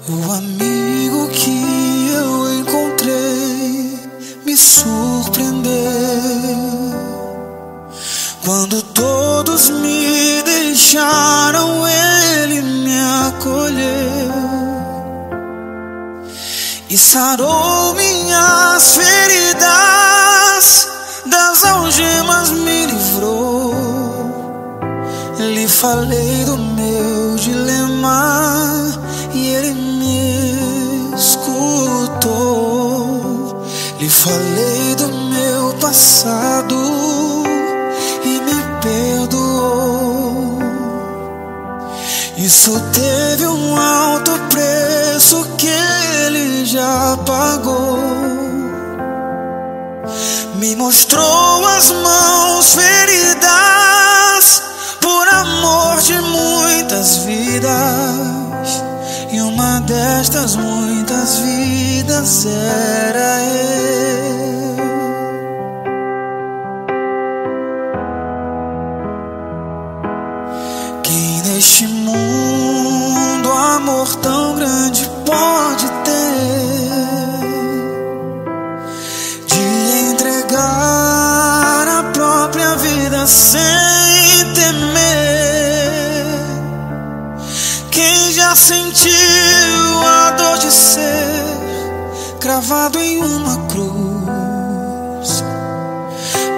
O amigo que eu encontrei me surpreendeu. Quando todos me deixaram, ele me acolheu e sarou minhas feridas, das algemas me livrou. Lhe falei do meu dilema e ele me escutou. Lhe falei do meu passado e me perdoou. Isso teve um alto preço que ele já pagou. Me mostrou as mãos feridas por amor de muitas vidas, e uma destas muitas vidas era eu. Quem neste mundo amor tão grande pode ter, de entregar a própria vida sem temer? Quem já sentiu a dor de ser cravado em uma cruz,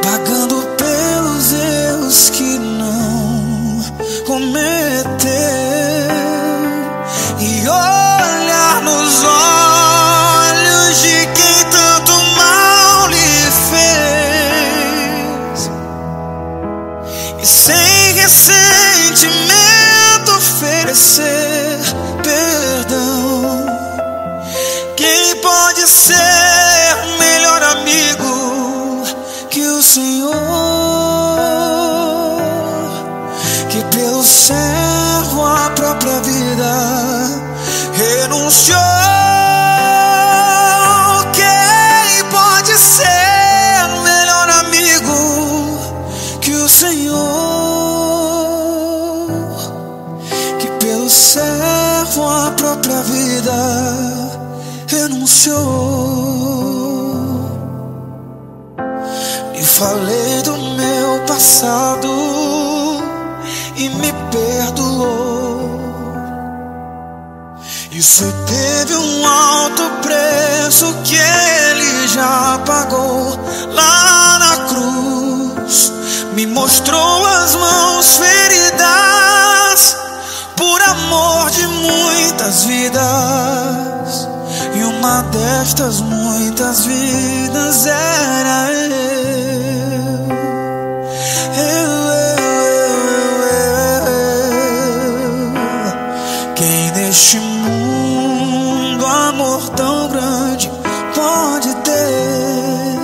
pagando pelos erros que não cometeu, e olhar nos olhos de quem tanto mal lhe fez, e sem ressentimento oferecer perdão? Quem pode ser melhor amigo que o Senhor, que pelo servo a própria vida renunciou? Quem pode ser melhor amigo que o Senhor, que pelo servo a própria vida renunciou? E falei do meu passado e me perdoou. Isso teve um alto preço que ele já pagou lá na cruz. Me mostrou as mãos feridas por amor de muitas vidas, e uma destas muitas vidas era eu. Quem neste mundo amor tão grande pode ter,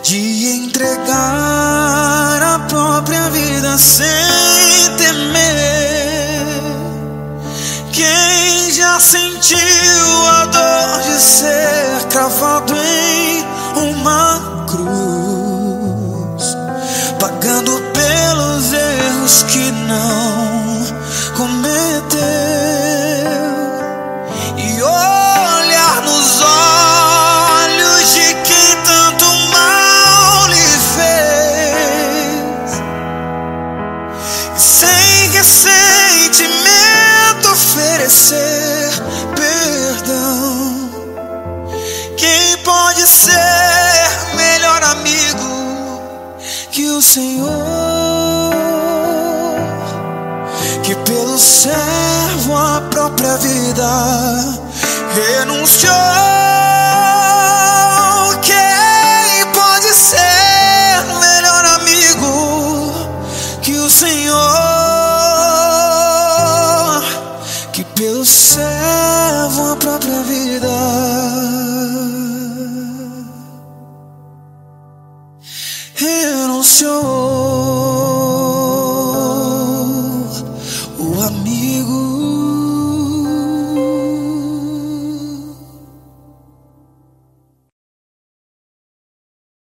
de entregar a própria vida sem temer? Quem já sentiu a dor de ser cravado em uma cruz, pagando pelos erros que não cometeu, e olhar nos olhos de quem tanto mal lhe fez, e sem ressentimento oferecer perdão? Quem pode ser melhor amigo que o Senhor, que pelo servo a própria vida renunciou? Quem pode ser melhor amigo que o Senhor, que pelo servo a própria vida renunciou?